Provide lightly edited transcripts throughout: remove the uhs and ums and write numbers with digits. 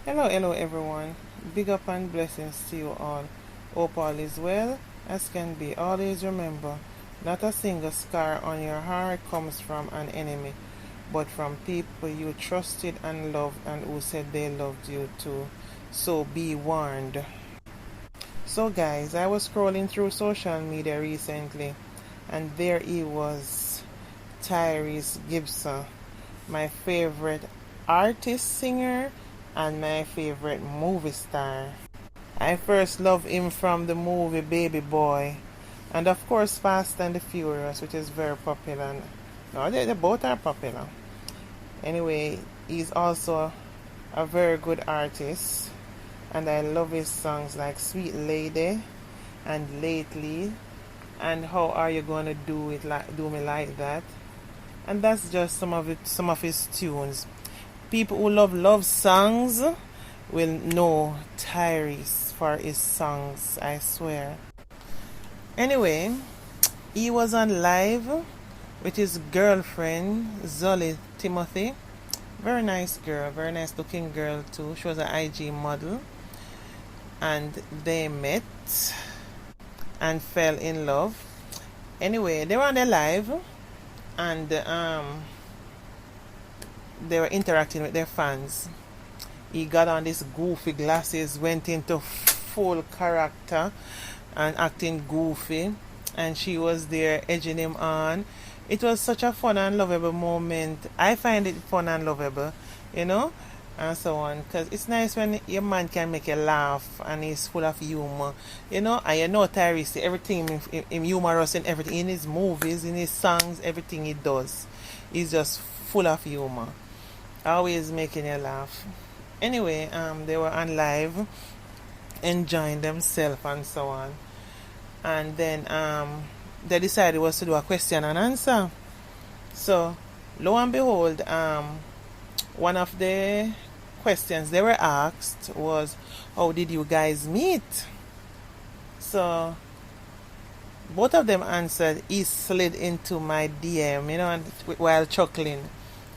Hello everyone. Big up and blessings to you all. Hope all is well as can be. Always remember, not a single scar on your heart comes from an enemy, but from people you trusted and loved and who said they loved you too. So be warned. So guys, I was scrolling through social media recently and there he was, Tyrese Gibson, my favorite artist singer and my favorite movie star. I first loved him from the movie Baby Boy and of course Fast and the Furious, which is very popular. No, they both are popular. Anyway, he's also a very good artist and I love his songs like Sweet Lady and Lately and How Are You Gonna Do Me Like That. And that's just some of his tunes. People who love songs will know Tyrese for his songs, I swear. Anyway, he was on live with his girlfriend, Zelie Timothy. Very nice girl, very nice looking girl too. She was an IG model. And they met and fell in love. Anyway, they were on their live and they were interacting with their fans. He got on these goofy glasses, went into full character and acting goofy, and she was there edging him on. It was such a fun and lovable moment. I find it fun and lovable, you know, and so on. Because it's nice when your man can make you laugh and he's full of humor, you know. And you know Tyrese, everything in humorous and everything in his movies, in his songs, everything he does, he's just full of humor, always making you laugh. Anyway, they were on live, enjoying themselves and so on. And then they decided was to do a question and answer. So lo and behold, one of the questions they were asked was, how did you guys meet? So both of them answered, he slid into my DM, you know, and while chuckling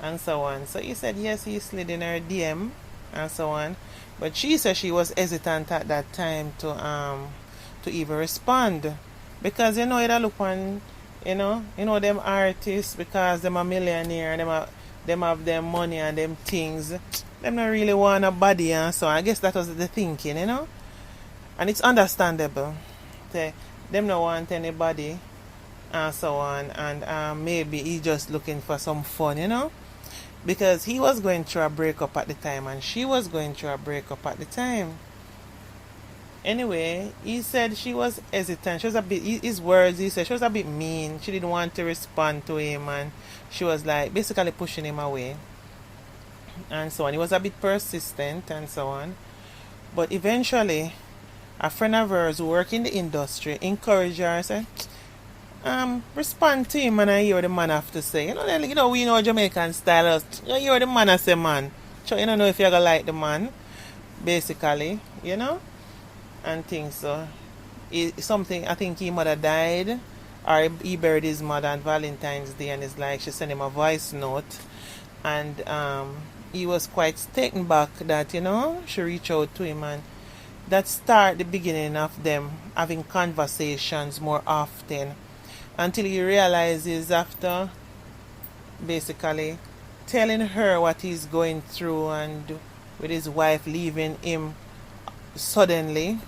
and so on. So he said yes, he slid in her DM and so on. But she said she was hesitant at that time to even respond. Because you know it look on, you know them artists, because them a millionaire, them have their money and them things, them not really want a body and so on. I guess that was the thinking, you know. And it's understandable. Them not want anybody and so on, and maybe he just looking for some fun, you know. Because he was going through a breakup at the time and she was going through a breakup at the time. Anyway, he said she was hesitant. She was a bit, his words, he said she was a bit mean. She didn't want to respond to him and she was like basically pushing him away and so on. He was a bit persistent and so on. But eventually, a friend of hers who worked in the industry encouraged her and said, respond to him and I hear what the man have to say. We know Jamaican style. You hear what the man say, man. So you don't know if you're gonna like the man, basically, you know, and things. So something, I think his mother died, or he buried his mother on Valentine's Day, and it's like she sent him a voice note, and he was quite taken back that she reached out to him, and that start the beginning of them having conversations more often, until he realizes after basically telling her what he's going through and with his wife leaving him suddenly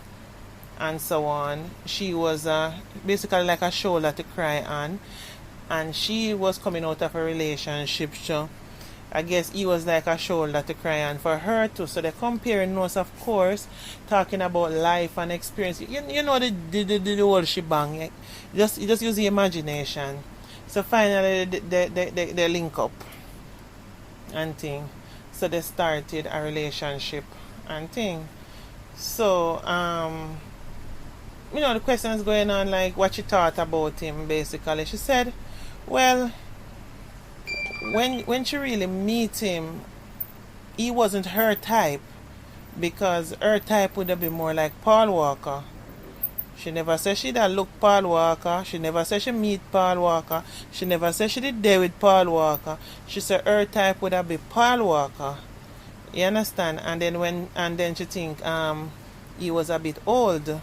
and so on, she was basically like a shoulder to cry on, and she was coming out of a relationship, so I guess he was like a shoulder to cry on for her too. So they're comparing notes, of course, talking about life and experience. You know the whole shebang. You just use the imagination. So finally they link up and thing. So they started a relationship and thing. So the question is going on like what she thought about him basically. She said, well, when she really meet him, he wasn't her type, because her type would have been more like Paul Walker. She never said she did look Paul Walker. She never said she meet Paul Walker. She never said she did there with Paul Walker. She said her type would have been Paul Walker. You understand? And then she think he was a bit old.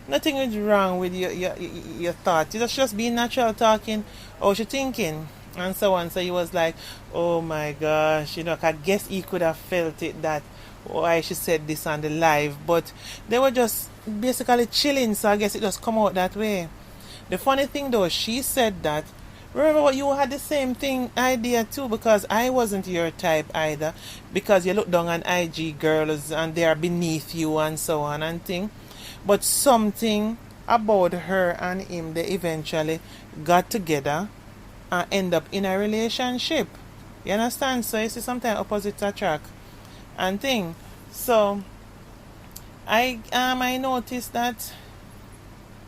Nothing is wrong with your thoughts. It's just being natural talking. How she thinking? And so on. So he was like, oh my gosh, I guess he could have felt it that why she said this on the live. But they were just basically chilling, so I guess it just come out that way. The funny thing though, she said that, remember what, you had the same thing idea too, because I wasn't your type either, because you look down on IG girls and they are beneath you and so on and thing. But something about her and him, they eventually got together and end up in a relationship. You understand? So you see, sometimes opposites attract and thing. So I noticed that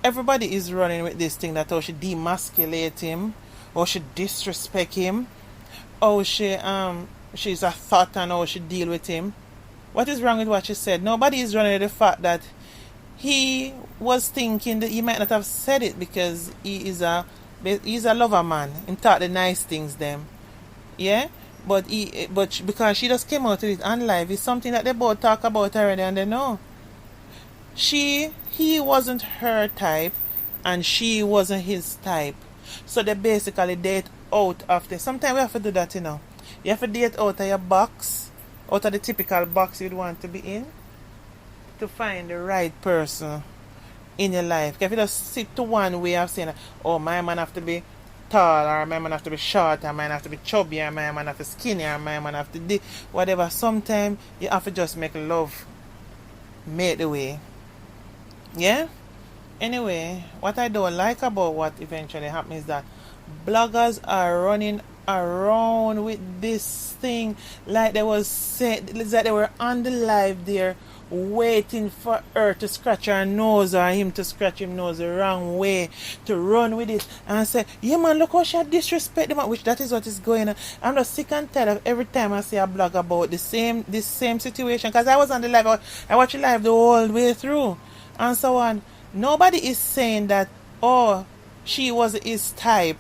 everybody is running with this thing that how she demasculate him, or she disrespect him, or she's a thought and how she deal with him. What is wrong with what she said? Nobody is running with the fact that he was thinking that he might not have said it because he's a lover man and thought the nice things them. Yeah? But because she just came out with it on live, it's something that they both talk about already and they know. He wasn't her type and she wasn't his type. So they basically date out of the, sometimes we have to do that, You have to date out of your box, out of the typical box you'd want to be in, to find the right person in your life. If you just sit to one way of saying, oh, my man have to be tall, or my man have to be short, or my man have to be chubby, or my man have to be skinny, or my man have to do whatever. Sometimes you have to just make love make the way. Yeah? Anyway, what I don't like about what eventually happened is that bloggers are running around with this thing like they was saying, like they were on the live there waiting for her to scratch her nose or him to scratch his nose the wrong way, to run with it and say, yeah man, look how she disrespect them, which that is what is going on. I'm just sick and tired of every time I see a blog about this same situation, because I was on the live, I watched the live the whole way through and so on. Nobody is saying that, oh, she wasn't his type,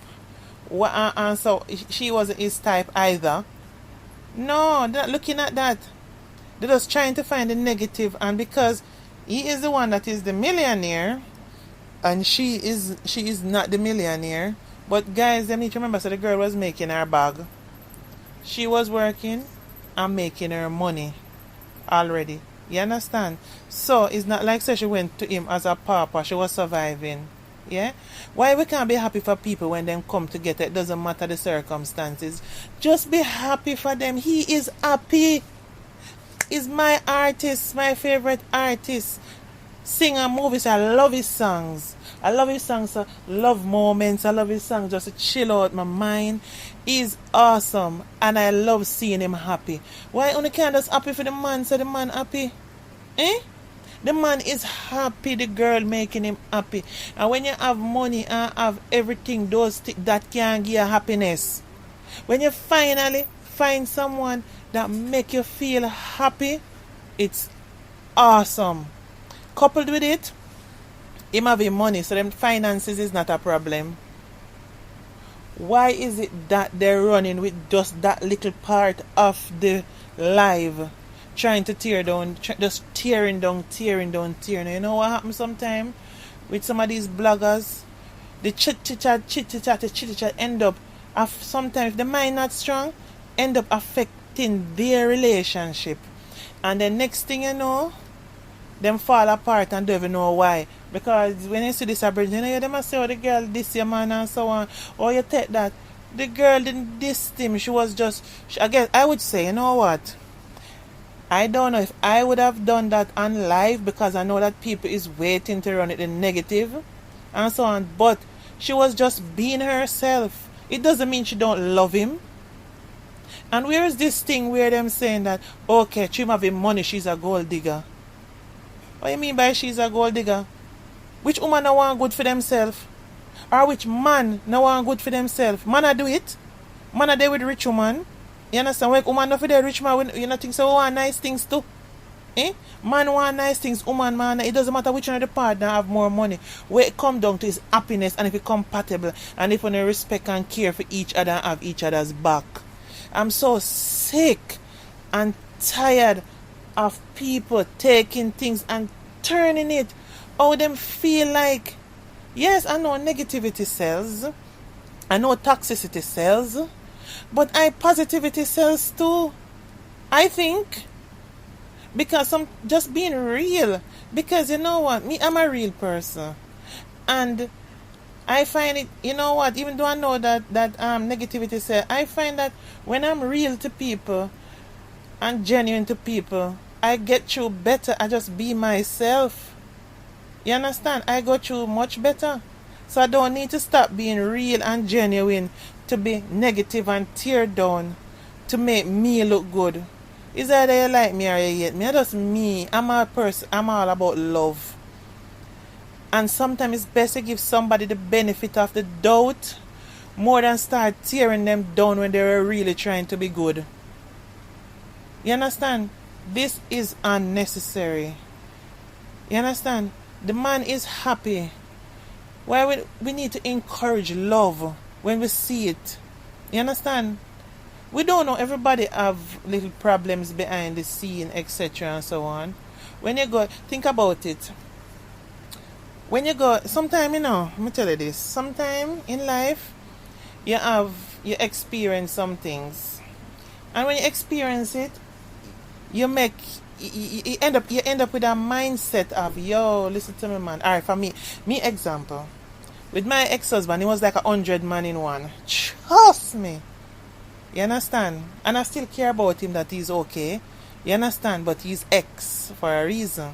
and so she wasn't his type either. No, they're not looking at that. They're just trying to find the negative, and because he is the one that is the millionaire and she is not the millionaire. But guys, they need to remember, so the girl was making her bag. She was working and making her money already. You understand? So it's not like she went to him as a pauper. She was surviving. Yeah? Why we can't be happy for people when them come together? It doesn't matter the circumstances. Just be happy for them. He is happy. He's my artist, my favorite artist. Singer, movies. I love his songs. I love his songs. Love moments. I love his songs just to chill out my mind. He's awesome. And I love seeing him happy. Why only can't just happy for the man so the man happy? Eh? The man is happy, the girl making him happy. And when you have money and have everything, that can give you happiness. When you finally find someone that make you feel happy, it's awesome. Coupled with it, him having money, so them finances is not a problem. Why is it that they're running with just that little part of the live, trying to tear down, just tearing down? You know what happens sometimes with some of these bloggers? The chit-chat end up, sometimes if the mind not strong, end up affecting their relationship. And the next thing you know, them fall apart and don't even know why. Because when you see this abridged, they must say, oh, the girl diss your man and so on. Or you take that. The girl didn't diss him. She was just, I guess, I would say, you know what? I don't know if I would have done that on live, because I know that people is waiting to run it in negative and so on. But she was just being herself. It doesn't mean she don't love him. And where is this thing where them saying that, okay, Trim having money, she's a gold digger? What do you mean by she's a gold digger? Which woman no want good for themselves? Or which man no want good for themselves? Man a do it. Man a there with rich woman. You understand? When woman not for the rich man, you know think so want nice things too. Eh? Man want nice things, woman man. It doesn't matter which one of the partner have more money. Where it come down to is happiness, and if it compatible, and if you respect and care for each other and have each other's back. I'm so sick and tired of people taking things and turning it how them feel like. Yes, I know negativity sells. I know toxicity sells. But positivity sells too. I think. Because I'm just being real. Because you know what? Me, I'm a real person. And I find it, you know what? Even though I know that negativity sells, I find that when I'm real to people and genuine to people, I get through better. I just be myself. You understand? I go through much better. So I don't need to stop being real and genuine to be negative and tear down to make me look good. Is either you like me or you hate me. I just me. I'm a person. I'm all about love. And sometimes it's best to give somebody the benefit of the doubt more than start tearing them down when they're really trying to be good. You understand? This is unnecessary. You understand? The man is happy. Why we need to encourage love when we see it. You understand? We don't know, everybody have little problems behind the scene, etc. and so on. When you go, think about it. When you go, sometime, let me tell you this. Sometime in life, you experience some things. And when you experience it, you end up with a mindset of, yo, listen to me, man. Alright, for me example. With my ex-husband, he was like 100 man in one. Trust me. You understand? And I still care about him, that he's okay. You understand? But he's ex for a reason.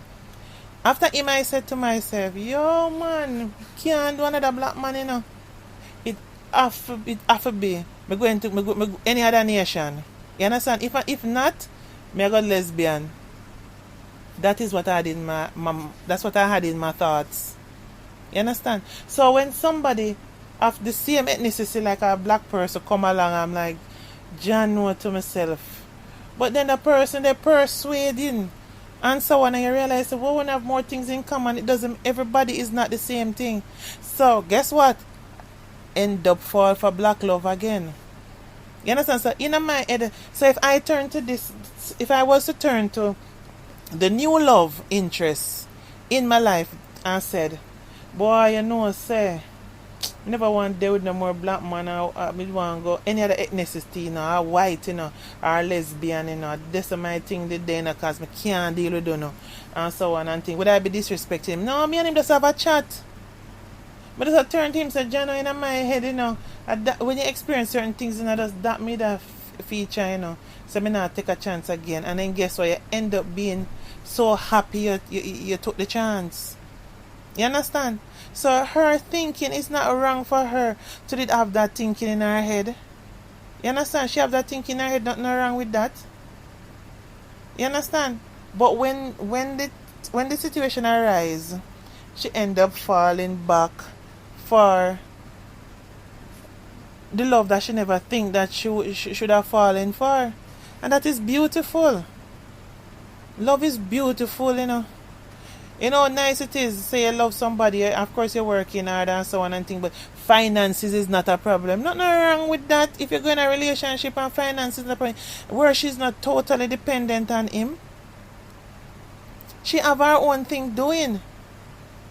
After him, I said to myself, yo, man, can't do another black man, It have to be. Me going to any other nation. You understand? If not, me go lesbian. That is what I had in that's what I had in my thoughts. You understand? So when somebody of the same ethnicity like a black person come along, I'm like, John, know to myself. But then the person, they persuading and so on, and you realize that we won't have more things in common. Everybody is not the same thing. So guess what? End up fall for black love again. You understand? So in my head, so if I was to turn to the new love interest in my life and said, boy, say, I never want to deal with no more black man, or me want to go any other ethnicity, or white, or lesbian, This is my thing today, because I can't deal with them, and so on and thing. Would I be disrespecting him? No, me and him just have a chat. But just turn to him and say, John, in my head, when you experience certain things, just that me that feature, so me not take a chance again. And then guess what? You end up being so happy you took the chance. You understand? So her thinking is not wrong for her to did have that thinking in her head. You understand? She have that thinking in her head, nothing wrong with that. You understand? But when the situation arise, she end up falling back for the love that she never think that she should have fallen for. And that is beautiful. Love is beautiful, You know how nice it is, say you love somebody, of course you're working hard and so on and things, but finances is not a problem. Nothing wrong with that. If you're going in a relationship and finances is not a problem, where she's not totally dependent on him. She have her own thing doing.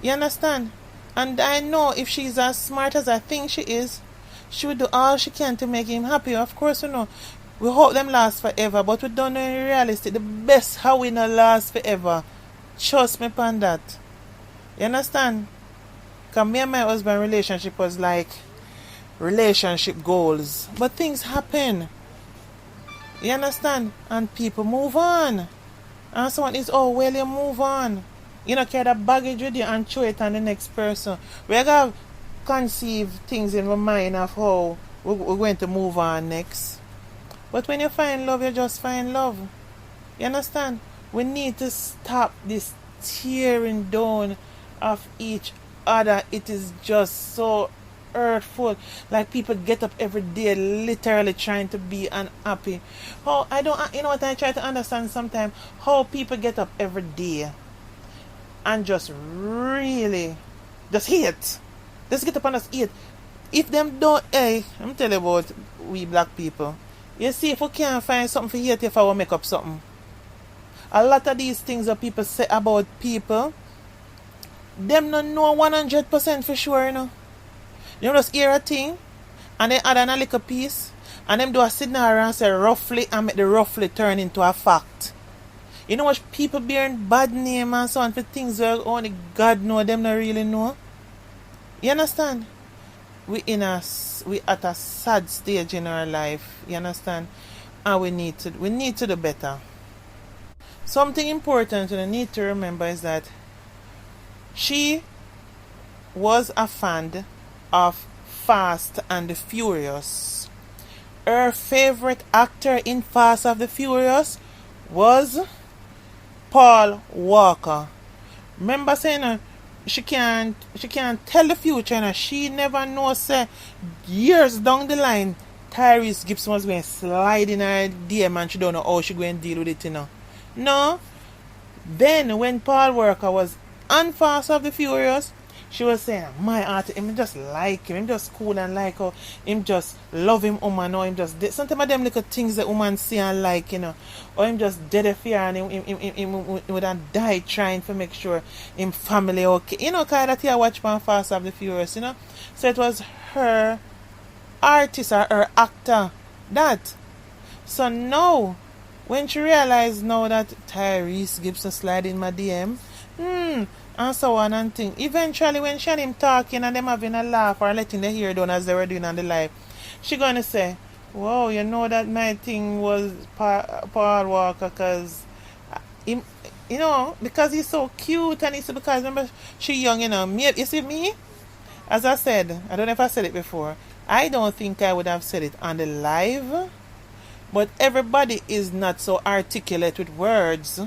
You understand? And I know if she's as smart as I think she is, she would do all she can to make him happy. Of course, we hope them last forever, but we don't know in reality the best how we not last forever. Trust me upon that. You understand? Because me and my husband relationship was like relationship goals. But things happen. You understand? And people move on. And someone is, oh, well, you move on. You don't carry that baggage with you and throw it on the next person. We're going to conceive things in my mind of how we're going to move on next. But when you find love, you just find love. You understand? We need to stop this tearing down of each other. It is just so hurtful. Like people get up every day literally trying to be unhappy. You know what I try to understand sometimes? How people get up every day and just really just hate. Just get up and just hate. If them don't, let me tell you about we black people. You see, if we can't find something for hate, if I will make up something. A lot of these things that people say about people, them not know 100% for sure, you know. Them just hear a thing, and then add on a little piece, and them do a scenario and say roughly, and make the roughly turn into a fact. You know what people bearing bad name and so on for things where only God know, them not really know. You understand? We at a sad stage in our life. You understand? And we need to do better. Something important you need to remember is that she was a fan of Fast and the Furious. Her favorite actor in Fast and the Furious was Paul Walker. Remember saying she can't tell the future, and she never knows say years down the line Tyrese Gibson was going to slide in her DM and she don't know how she going to deal with it, you know. No. Then when Paul Walker was on Fast of the Furious, she was saying, my heart, him just like him just cool and like how him just love him woman, or him just sometimes of them little things that woman see and like, you know, or him just dead of fear and him would have died trying to make sure him family okay. You know, kind of thing I watch from Fast of the Furious, you know. So it was her artist or her actor that. So now, when she realized now that Tyrese Gibson slide in my DM, and so on and thing. Eventually, when she and him talking and them having a laugh or letting the hair down as they were doing on the live, she gonna say, "Wow, you know that my thing was Paul Walker because, you know, because he's so cute and it's because remember she young, you know. Me, you see me, as I said, I don't know if I said it before. I don't think I would have said it on the live, but everybody is not so articulate with words."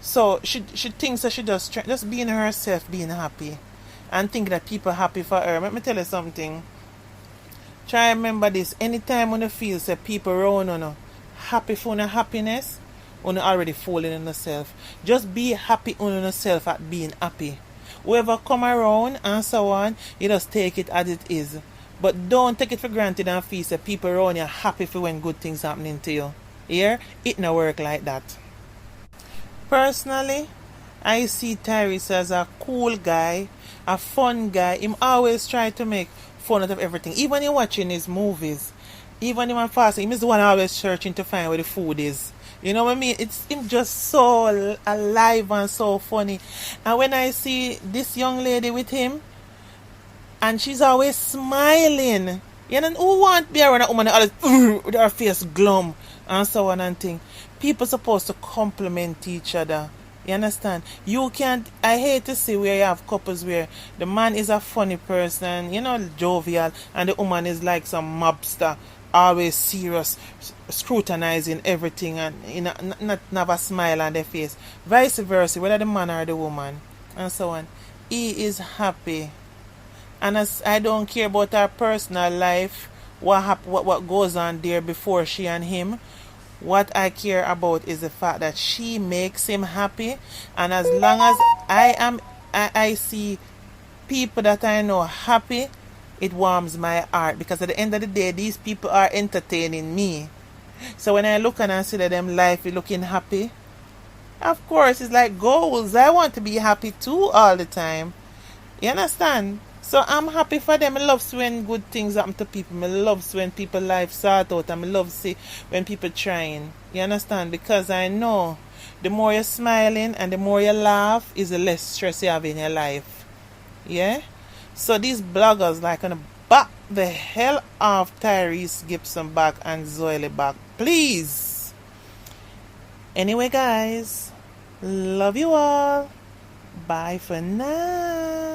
So she thinks that she just being herself, being happy, and think that people happy for her. Let me tell you something. Try remember this. Anytime when you feel say people around you happy for your happiness, you already falling in yourself. Just be happy on yourself at being happy. Whoever come around and so on, you just take it as it is. But don't take it for granted and feel say people around you happy for when good things happening to you. Here, it no work like that. Personally, I see Tyrese as a cool guy, a fun guy. Him always try to make fun out of everything. Even when you're watching his movies, even when fasting, him is the one always searching to find where the food is. You know what I mean? It's him just so alive and so funny. And when I see this young lady with him, and she's always smiling. You know, who want to be around a woman always with her face glum and so on and thing. People supposed to compliment each other. You understand? You can't. I hate to see where you have couples where the man is a funny person, you know, jovial, and the woman is like some mobster, always serious, scrutinizing everything, and you know, not have a smile on their face. Vice versa, whether the man or the woman, and so on. He is happy, and as I don't care about her personal life, what goes on there before she and him. What I care about is the fact that she makes him happy, and as long as I see people that I know happy, it warms my heart, because at the end of the day, these people are entertaining me. So when I look and I see that them life is looking happy, of course it's like goals. I want to be happy too all the time. You understand? So I'm happy for them. I love when good things happen to people. I love when people life sort out, and I love see when people trying. You understand? Because I know the more you're smiling and the more you laugh is the less stress you have in your life. Yeah? So these bloggers like gonna back the hell off Tyrese Gibson back and Zelie back. Please. Anyway guys, love you all. Bye for now.